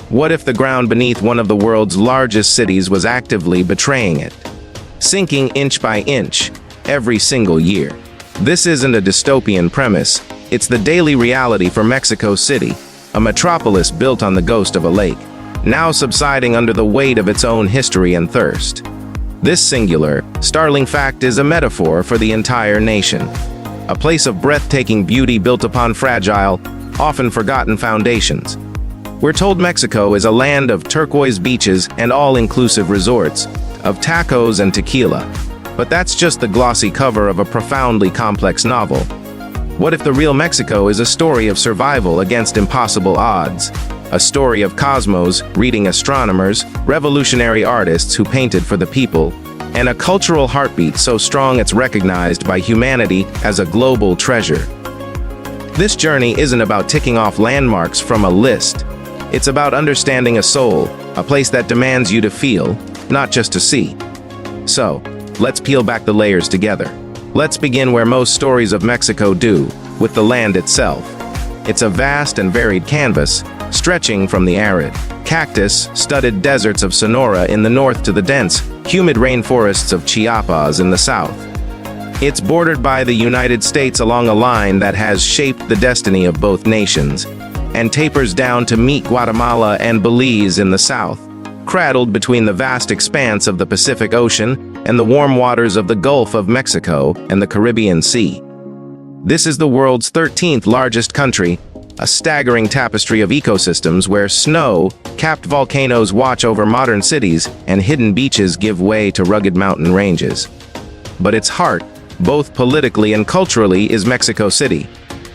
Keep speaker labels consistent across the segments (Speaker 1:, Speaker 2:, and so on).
Speaker 1: What if the ground beneath one of the world's largest cities was actively betraying it? Sinking inch by inch, every single year. This isn't a dystopian premise, it's the daily reality for Mexico City, a metropolis built on the ghost of a lake, now subsiding under the weight of its own history and thirst. This singular, startling fact is a metaphor for the entire nation. A place of breathtaking beauty built upon fragile, often forgotten foundations. We're told Mexico is a land of turquoise beaches and all-inclusive resorts, of tacos and tequila. But that's just the glossy cover of a profoundly complex novel. What if the real Mexico is a story of survival against impossible odds? A story of cosmos, reading astronomers, revolutionary artists who painted for the people, and a cultural heartbeat so strong it's recognized by humanity as a global treasure. This journey isn't about ticking off landmarks from a list. It's about understanding a soul, a place that demands you to feel, not just to see. So, let's peel back the layers together. Let's begin where most stories of Mexico do, with the land itself. It's a vast and varied canvas, stretching from the arid, cactus-studded deserts of Sonora in the north to the dense, humid rainforests of Chiapas in the south. It's bordered by the United States along a line that has shaped the destiny of both nations, and tapers down to meet Guatemala and Belize in the south, cradled between the vast expanse of the Pacific Ocean and the warm waters of the Gulf of Mexico and the Caribbean Sea. This is the world's 13th largest country, a staggering tapestry of ecosystems where snow-capped volcanoes watch over modern cities and hidden beaches give way to rugged mountain ranges. But its heart, both politically and culturally, is Mexico City.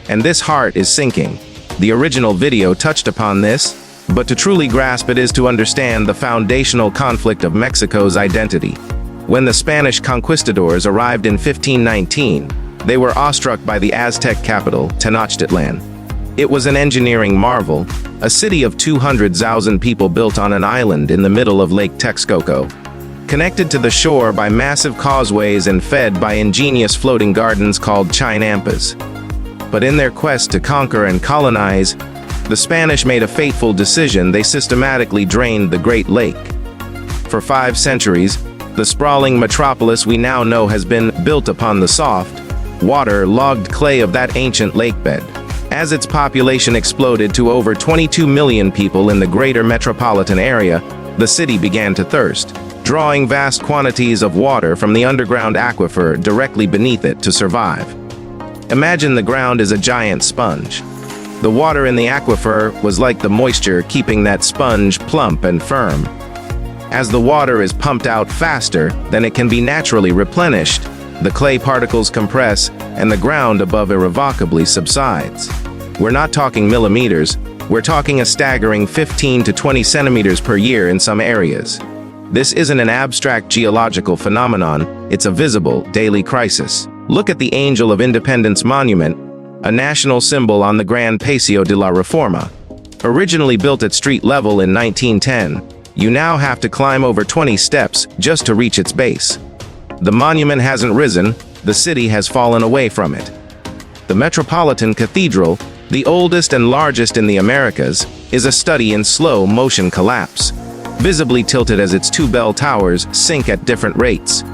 Speaker 1: And this heart is sinking. The original video touched upon this, but to truly grasp it is to understand the foundational conflict of Mexico's identity. When the Spanish conquistadors arrived in 1519, they were awestruck by the Aztec capital, Tenochtitlan. It was an engineering marvel, a city of 200,000 people built on an island in the middle of Lake Texcoco, connected to the shore by massive causeways and fed by ingenious floating gardens called chinampas. But in their quest to conquer and colonize, the Spanish made a fateful decision. They systematically drained the Great Lake. For 5 centuries, the sprawling metropolis we now know has been built upon the soft, water-logged clay of that ancient lakebed. As its population exploded to over 22 million people in the greater metropolitan area, the city began to thirst, drawing vast quantities of water from the underground aquifer directly beneath it to survive. Imagine the ground as a giant sponge. The water in the aquifer was like the moisture keeping that sponge plump and firm. As the water is pumped out faster than it can be naturally replenished, the clay particles compress and the ground above irrevocably subsides. We're not talking millimeters, we're talking a staggering 15 to 20 centimeters per year in some areas. This isn't an abstract geological phenomenon, it's a visible, daily crisis. Look at the Angel of Independence Monument, a national symbol on the Gran Paseo de la Reforma. Originally built at street level in 1910, you now have to climb over 20 steps just to reach its base. The monument hasn't risen, the city has fallen away from it. The Metropolitan Cathedral, the oldest and largest in the Americas, is a study in slow-motion collapse, visibly tilted as its 2 bell towers sink at different rates,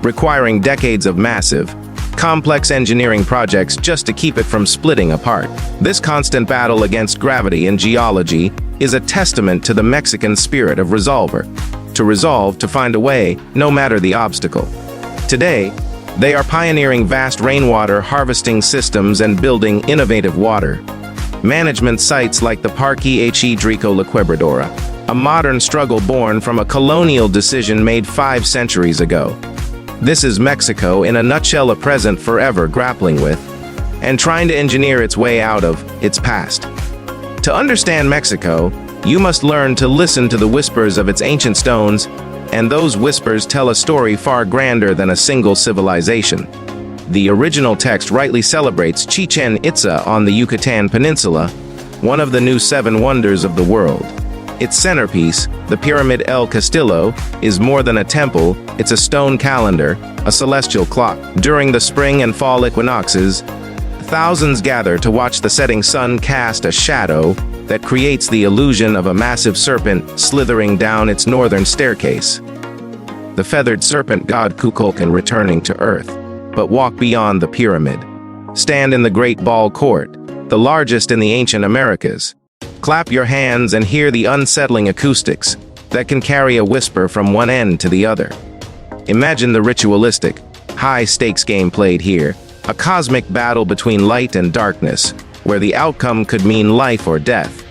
Speaker 1: requiring decades of massive, complex engineering projects just to keep it from splitting apart. This constant battle against gravity and geology is a testament to the Mexican spirit of resolver, to resolve to find a way, no matter the obstacle. Today, they are pioneering vast rainwater harvesting systems and building innovative water management sites like the Parque Hidrico La Quebradora, a modern struggle born from a colonial decision made 5 centuries ago. This is Mexico in a nutshell, a present forever grappling with and trying to engineer its way out of its past. To understand Mexico, you must learn to listen to the whispers of its ancient stones, and those whispers tell a story far grander than a single civilization. The original text rightly celebrates Chichen Itza on the Yucatan Peninsula, one of the new 7 wonders of the world. Its centerpiece, the Pyramid El Castillo, is more than a temple, it's a stone calendar, a celestial clock. During the spring and fall equinoxes, thousands gather to watch the setting sun cast a shadow that creates the illusion of a massive serpent slithering down its northern staircase. The feathered serpent god Kukulkan returning to Earth, but walk beyond the pyramid. Stand in the Great Ball Court, the largest in the ancient Americas. Clap your hands and hear the unsettling acoustics that can carry a whisper from one end to the other. Imagine the ritualistic, high-stakes game played here, a cosmic battle between light and darkness, where the outcome could mean life or death.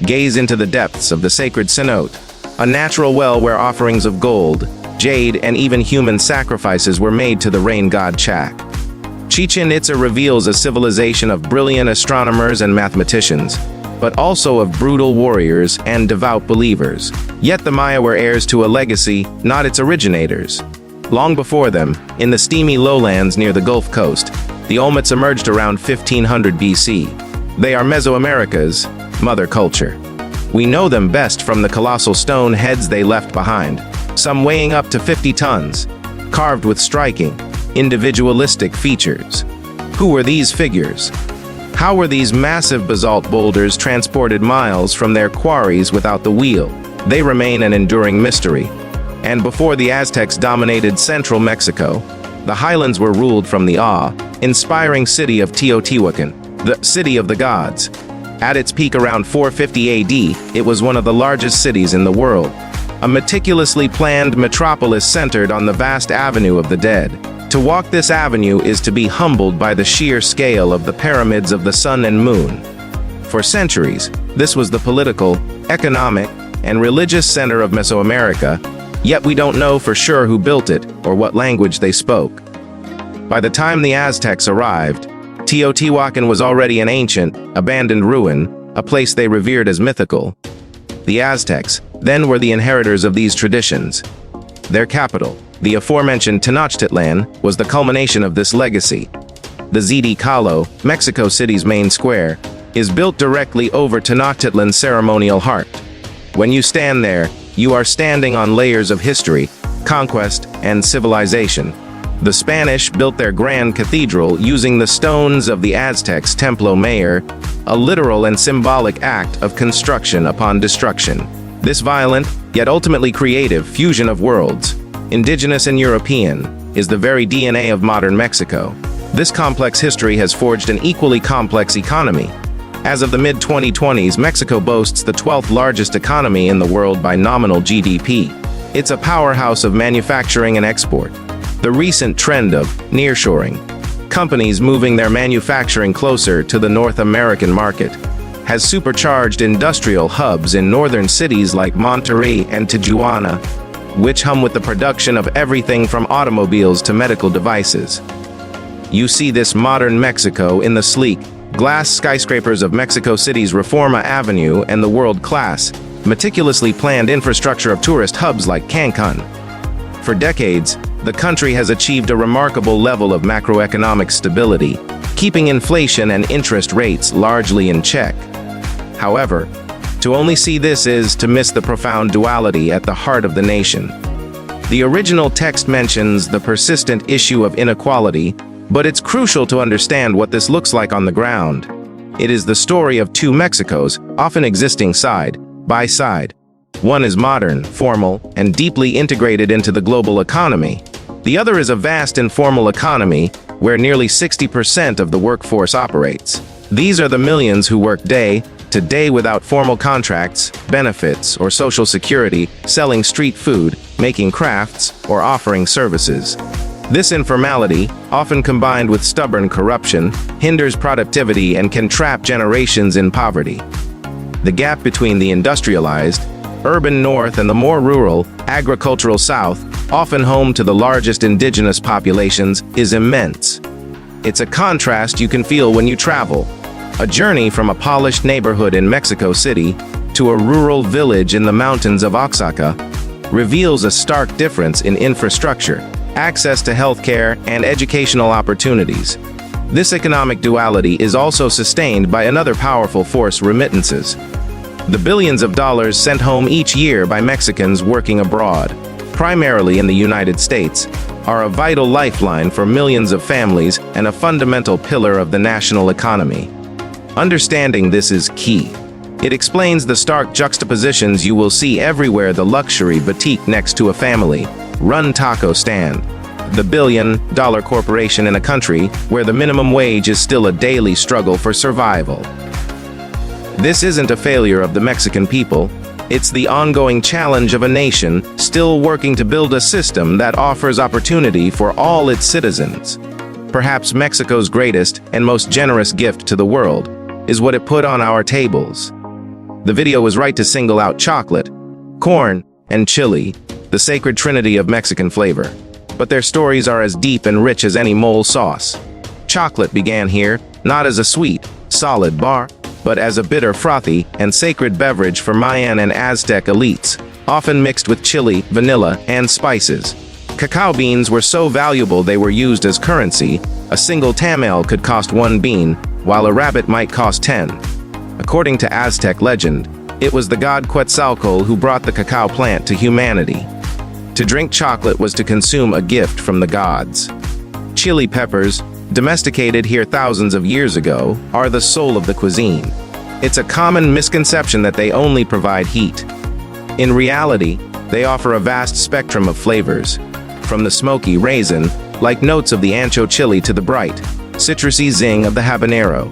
Speaker 1: Gaze into the depths of the sacred cenote, a natural well where offerings of gold, jade, and even human sacrifices were made to the rain god Chak. Chichen Itza reveals a civilization of brilliant astronomers and mathematicians, but also of brutal warriors and devout believers. Yet the Maya were heirs to a legacy, not its originators. Long before them, in the steamy lowlands near the Gulf Coast, the Olmecs emerged around 1500 BC. They are Mesoamerica's mother culture. We know them best from the colossal stone heads they left behind, some weighing up to 50 tons, carved with striking, individualistic features. Who were these figures? How were these massive basalt boulders transported miles from their quarries without the wheel? They remain an enduring mystery. And before the Aztecs dominated central Mexico, the highlands were ruled from the awe-inspiring city of Teotihuacan, the city of the gods. At its peak around 450 AD, it was one of the largest cities in the world, a meticulously planned metropolis centered on the vast Avenue of the Dead. To walk this avenue is to be humbled by the sheer scale of the pyramids of the sun and moon. For centuries, this was the political, economic, and religious center of Mesoamerica, yet we don't know for sure who built it or what language they spoke. By the time the Aztecs arrived, Teotihuacan was already an ancient, abandoned ruin, a place they revered as mythical. The Aztecs, then, were the inheritors of these traditions. Their capital, the aforementioned Tenochtitlan, was the culmination of this legacy. The Ziti-Calo, Mexico City's main square, is built directly over Tenochtitlan's ceremonial heart. When you stand there, you are standing on layers of history, conquest, and civilization. The Spanish built their grand cathedral using the stones of the Aztecs' Templo Mayor, a literal and symbolic act of construction upon destruction. This violent, yet ultimately creative, fusion of worlds, indigenous and European, is the very DNA of modern Mexico. This complex history has forged an equally complex economy. As of the mid-2020s, Mexico boasts the 12th largest economy in the world by nominal GDP. It's a powerhouse of manufacturing and export. The recent trend of nearshoring, companies moving their manufacturing closer to the North American market, has supercharged industrial hubs in northern cities like Monterrey and Tijuana, which hum with the production of everything from automobiles to medical devices. You see this modern Mexico in the sleek, glass skyscrapers of Mexico City's Reforma Avenue and the world-class, meticulously planned infrastructure of tourist hubs like Cancun. For decades, the country has achieved a remarkable level of macroeconomic stability, keeping inflation and interest rates largely in check. However, to only see this is to miss the profound duality at the heart of the nation. The original text mentions the persistent issue of inequality, but it's crucial to understand what this looks like on the ground. It is the story of two Mexicos, often existing side by side. One is modern, formal, and deeply integrated into the global economy. The other is a vast informal economy where nearly 60% of the workforce operates. These are the millions who work day to day without formal contracts, benefits, or social security, selling street food, making crafts, or offering services. This informality, often combined with stubborn corruption, hinders productivity and can trap generations in poverty. The gap between the industrialized, urban north and the more rural, agricultural south, often home to the largest indigenous populations, is immense. It's a contrast you can feel when you travel. A journey from a polished neighborhood in Mexico City to a rural village in the mountains of Oaxaca reveals a stark difference in infrastructure, access to healthcare, and educational opportunities. This economic duality is also sustained by another powerful force: remittances. The billions of dollars sent home each year by Mexicans working abroad, primarily in the United States, are a vital lifeline for millions of families and a fundamental pillar of the national economy. Understanding this is key. It explains the stark juxtapositions you will see everywhere: the luxury boutique next to a family-run taco stand, the billion-dollar corporation in a country where the minimum wage is still a daily struggle for survival. This isn't a failure of the Mexican people. It's the ongoing challenge of a nation still working to build a system that offers opportunity for all its citizens. Perhaps Mexico's greatest and most generous gift to the world is what it put on our tables. The video was right to single out chocolate, corn, and chili, the sacred trinity of Mexican flavor. But their stories are as deep and rich as any mole sauce. Chocolate began here, not as a sweet, solid bar, but as a bitter, frothy, and sacred beverage for Mayan and Aztec elites, often mixed with chili, vanilla, and spices. Cacao beans were so valuable they were used as currency. A single tamal could cost 1 bean, while a rabbit might cost 10. According to Aztec legend, it was the god Quetzalcoatl who brought the cacao plant to humanity. To drink chocolate was to consume a gift from the gods. Chili peppers, domesticated here thousands of years ago, are the soul of the cuisine. It's a common misconception that they only provide heat. In reality, they offer a vast spectrum of flavors, from the smoky raisin-like notes of the ancho chili to the bright, citrusy zing of the habanero.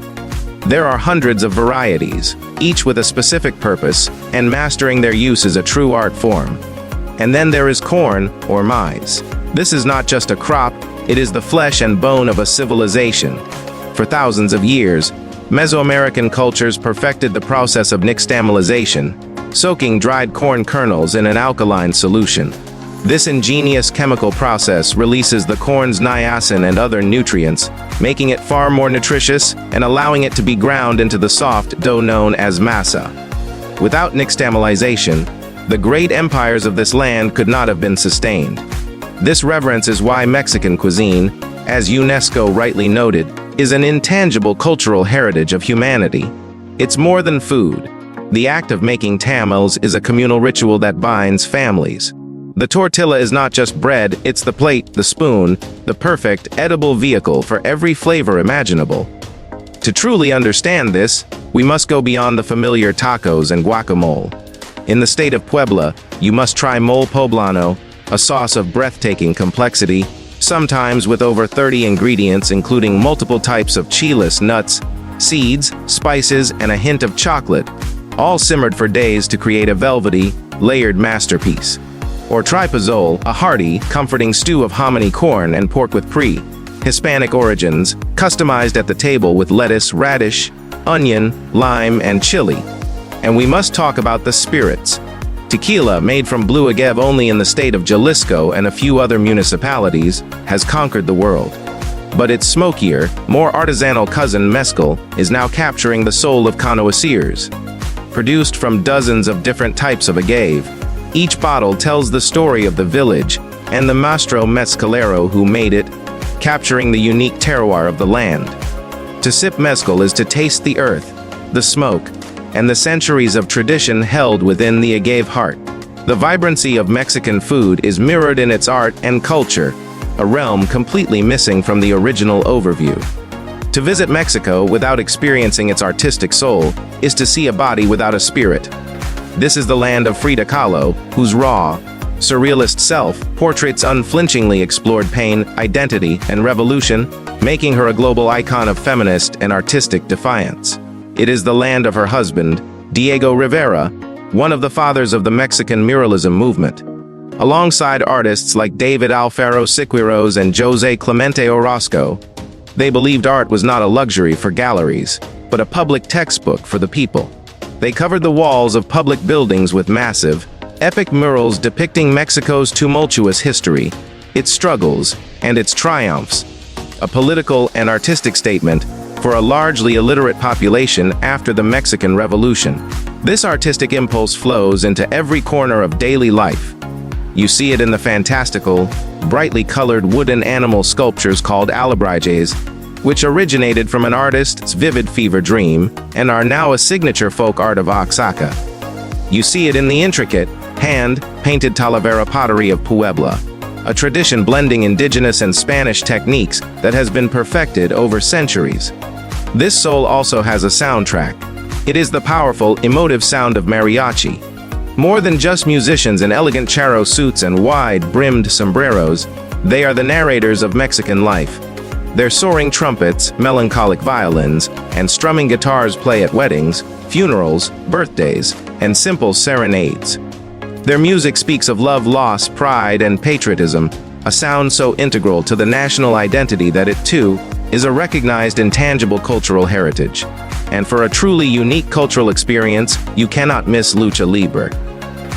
Speaker 1: There are hundreds of varieties, each with a specific purpose, and mastering their use is a true art form. And then there is corn, or maize. This is not just a crop, it is the flesh and bone of a civilization. For thousands of years, Mesoamerican cultures perfected the process of nixtamalization, soaking dried corn kernels in an alkaline solution. This ingenious chemical process releases the corn's niacin and other nutrients, making it far more nutritious and allowing it to be ground into the soft dough known as masa. Without nixtamalization, the great empires of this land could not have been sustained. This reverence is why Mexican cuisine, as UNESCO rightly noted, is an intangible cultural heritage of humanity. It's more than food. The act of making tamales is a communal ritual that binds families. The tortilla is not just bread, it's the plate, the spoon, the perfect, edible vehicle for every flavor imaginable. To truly understand this, we must go beyond the familiar tacos and guacamole. In the state of Puebla, you must try mole poblano, a sauce of breathtaking complexity, sometimes with over 30 ingredients including multiple types of chiles, nuts, seeds, spices, and a hint of chocolate, all simmered for days to create a velvety, layered masterpiece. Or try pozole, a hearty, comforting stew of hominy corn and pork with pre-Hispanic origins, customized at the table with lettuce, radish, onion, lime, and chili. And we must talk about the spirits. Tequila, made from blue agave only in the state of Jalisco and a few other municipalities, has conquered the world. But its smokier, more artisanal cousin mezcal is now capturing the soul of connoisseurs. Produced from dozens of different types of agave, each bottle tells the story of the village and the maestro mezcalero who made it, capturing the unique terroir of the land. To sip mezcal is to taste the earth, the smoke, and the centuries of tradition held within the agave heart. The vibrancy of Mexican food is mirrored in its art and culture, a realm completely missing from the original overview. To visit Mexico without experiencing its artistic soul is to see a body without a spirit. This is the land of Frida Kahlo, whose raw, surrealist self portraits unflinchingly explored pain, identity, and revolution, making her a global icon of feminist and artistic defiance. It is the land of her husband, Diego Rivera, one of the fathers of the Mexican muralism movement. Alongside artists like David Alfaro Siqueiros and José Clemente Orozco, they believed art was not a luxury for galleries, but a public textbook for the people. They covered the walls of public buildings with massive, epic murals depicting Mexico's tumultuous history, its struggles, and its triumphs, a political and artistic statement for a largely illiterate population after the Mexican Revolution. This artistic impulse flows into every corner of daily life. You see it in the fantastical, brightly colored wooden animal sculptures called alebrijes, which originated from an artist's vivid fever dream and are now a signature folk art of Oaxaca. You see it in the intricate, hand-painted Talavera pottery of Puebla, a tradition blending indigenous and Spanish techniques that has been perfected over centuries. This soul also has a soundtrack. It is the powerful, emotive sound of mariachi. More than just musicians in elegant charro suits and wide-brimmed sombreros, they are the narrators of Mexican life. Their soaring trumpets, melancholic violins, and strumming guitars play at weddings, funerals, birthdays, and simple serenades. Their music speaks of love, loss, pride, and patriotism, a sound so integral to the national identity that it, too, is a recognized intangible cultural heritage. And for a truly unique cultural experience, you cannot miss Lucha Libre.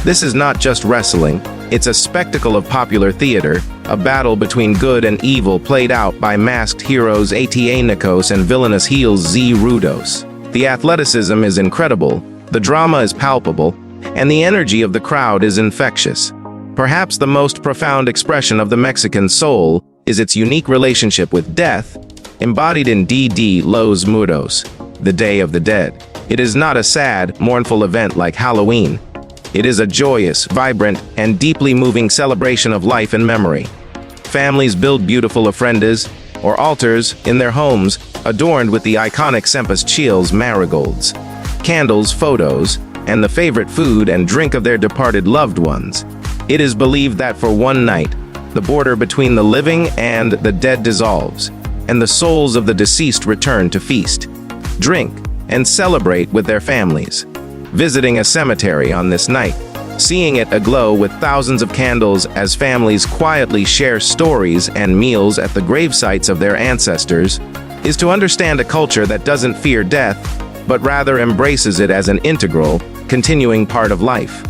Speaker 1: This is not just wrestling, it's a spectacle of popular theater, a battle between good and evil played out by masked heroes Ata Nikos and villainous heels Z Rudos. The athleticism is incredible, the drama is palpable, and the energy of the crowd is infectious. Perhaps the most profound expression of the Mexican soul is its unique relationship with death, embodied in Día de los Muertos, the Day of the Dead. It is not a sad, mournful event like Halloween. It is a joyous, vibrant, and deeply moving celebration of life and memory. Families build beautiful ofrendas, or altars, in their homes, adorned with the iconic Sempus Chiles marigolds, candles, photos, and the favorite food and drink of their departed loved ones. It is believed that for one night, the border between the living and the dead dissolves, and the souls of the deceased return to feast, drink, and celebrate with their families. Visiting a cemetery on this night, seeing it aglow with thousands of candles as families quietly share stories and meals at the gravesites of their ancestors, is to understand a culture that doesn't fear death, but rather embraces it as an integral, continuing part of life.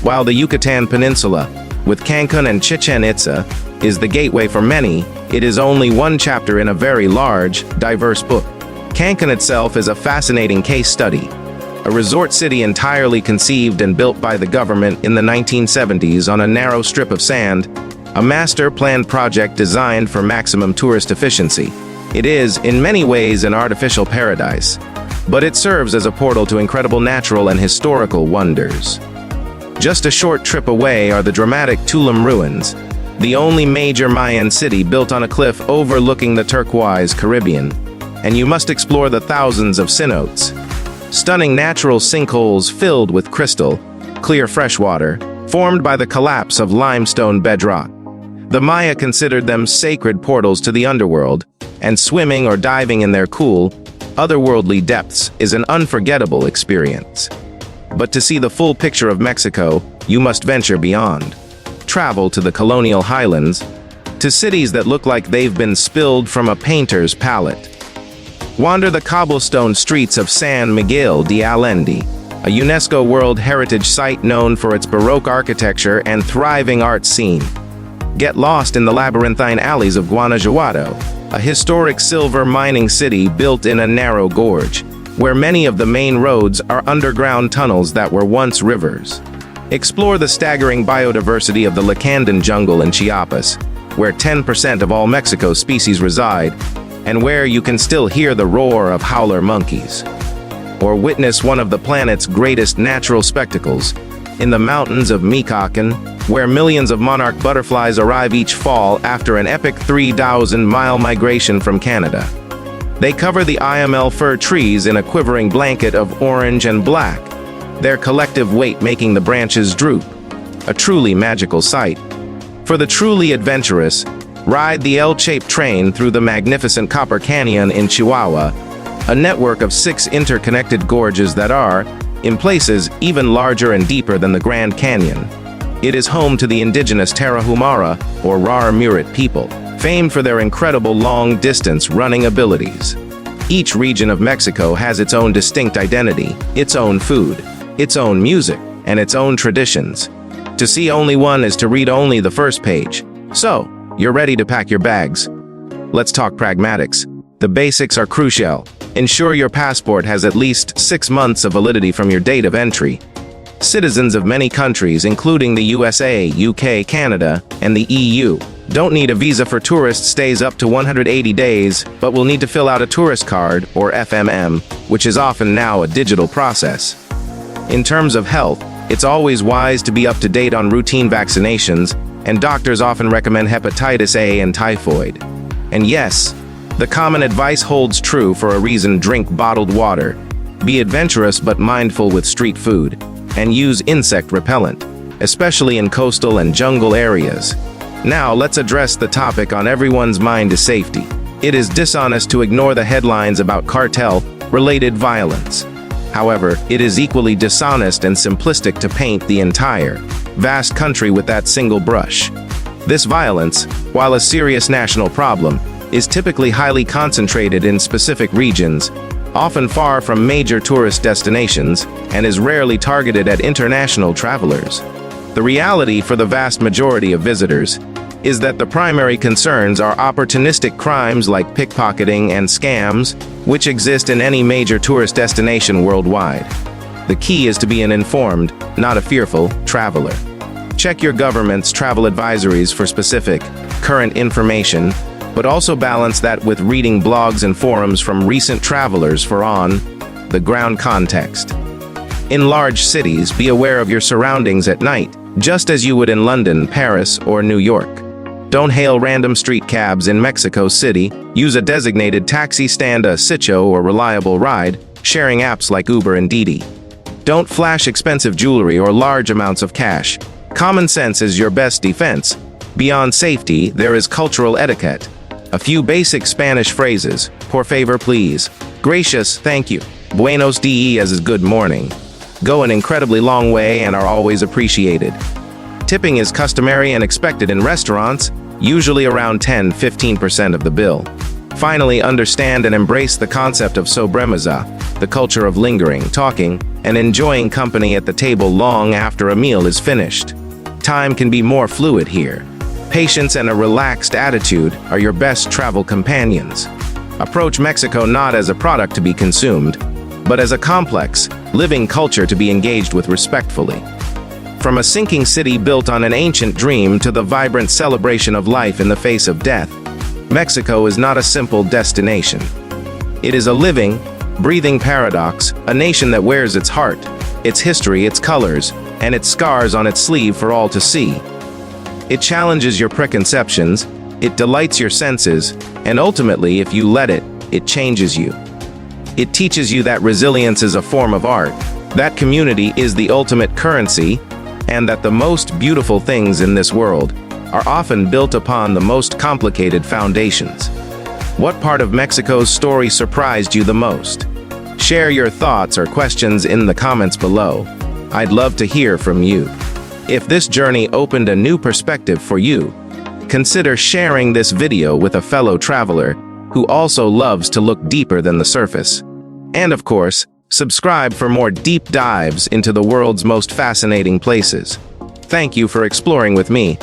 Speaker 1: While the Yucatan Peninsula, with Cancun and Chichen Itza, is the gateway for many, it is only one chapter in a very large, diverse book. Cancun itself is a fascinating case study. A resort city entirely conceived and built by the government in the 1970s on a narrow strip of sand, a master-planned project designed for maximum tourist efficiency. It is, in many ways, an artificial paradise, but it serves as a portal to incredible natural and historical wonders. Just a short trip away are the dramatic Tulum ruins, the only major Mayan city built on a cliff overlooking the turquoise Caribbean, and you must explore the thousands of cenotes, stunning natural sinkholes filled with crystal, clear freshwater, formed by the collapse of limestone bedrock. The Maya considered them sacred portals to the underworld, and swimming or diving in their cool, otherworldly depths is an unforgettable experience. But to see the full picture of Mexico, you must venture beyond. Travel to the colonial highlands, to cities that look like they've been spilled from a painter's palette. Wander the cobblestone streets of San Miguel de Allende, a UNESCO World Heritage Site known for its Baroque architecture and thriving art scene. Get lost in the labyrinthine alleys of Guanajuato, a historic silver mining city built in a narrow gorge, where many of the main roads are underground tunnels that were once rivers. Explore the staggering biodiversity of the Lacandan jungle in Chiapas, where 10% of all Mexico's species reside, and where you can still hear the roar of howler monkeys. Or witness one of the planet's greatest natural spectacles, in the mountains of Michoacán, where millions of monarch butterflies arrive each fall after an epic 3,000-mile migration from Canada. They cover the IML fir trees in a quivering blanket of orange and black, their collective weight making the branches droop. A truly magical sight. For the truly adventurous, ride the L-shaped train through the magnificent Copper Canyon in Chihuahua, a network of 6 interconnected gorges that are, in places, even larger and deeper than the Grand Canyon. It is home to the indigenous Tarahumara, or Rar-Murit people, famed for their incredible long-distance running abilities. Each region of Mexico has its own distinct identity, its own food, its own music, and its own traditions. To see only one is to read only the first page. So, you're ready to pack your bags. Let's talk pragmatics. The basics are crucial. Ensure your passport has at least 6 months of validity from your date of entry. Citizens of many countries, including the USA, UK, Canada, and the EU, don't need a visa for tourist stays up to 180 days, but will need to fill out a tourist card, or FMM, which is often now a digital process. In terms of health, it's always wise to be up to date on routine vaccinations, and doctors often recommend hepatitis A and typhoid. And yes, the common advice holds true for a reason: drink bottled water. Be adventurous but mindful with street food, and use insect repellent, especially in coastal and jungle areas. Now let's address the topic on everyone's mind: is safety. It is dishonest to ignore the headlines about cartel-related violence. However, it is equally dishonest and simplistic to paint the entire, vast country with that single brush. This violence, while a serious national problem, is typically highly concentrated in specific regions, often far from major tourist destinations, and is rarely targeted at international travelers. The reality for the vast majority of visitors is that the primary concerns are opportunistic crimes like pickpocketing and scams, which exist in any major tourist destination worldwide. The key is to be an informed, not a fearful, traveler. Check your government's travel advisories for specific, current information, but also balance that with reading blogs and forums from recent travelers for on-the-ground context. In large cities, be aware of your surroundings at night, just as you would in London, Paris, or New York. Don't hail random street cabs in Mexico City. Use a designated taxi stand, a sitio, or reliable ride-sharing apps like Uber and Didi. Don't flash expensive jewelry or large amounts of cash. Common sense is your best defense. Beyond safety, there is cultural etiquette. A few basic Spanish phrases: por favor, please; gracias, thank you; buenos dias is good morning, go an incredibly long way and are always appreciated. Tipping is customary and expected in restaurants, usually around 10–15% of the bill. Finally, understand and embrace the concept of sobremesa, the culture of lingering, talking, and enjoying company at the table long after a meal is finished. Time can be more fluid here. Patience and a relaxed attitude are your best travel companions. Approach Mexico not as a product to be consumed, but as a complex, living culture to be engaged with respectfully. From a sinking city built on an ancient dream to the vibrant celebration of life in the face of death, Mexico is not a simple destination. It is a living, breathing paradox, a nation that wears its heart, its history, its colors, and its scars on its sleeve for all to see. It challenges your preconceptions, it delights your senses, and ultimately, if you let it, it changes you. It teaches you that resilience is a form of art, that community is the ultimate currency, and that the most beautiful things in this world are often built upon the most complicated foundations. What part of Mexico's story surprised you the most? Share your thoughts or questions in the comments below. I'd love to hear from you. If this journey opened a new perspective for you, consider sharing this video with a fellow traveler who also loves to look deeper than the surface. And of course, subscribe for more deep dives into the world's most fascinating places. Thank you for exploring with me.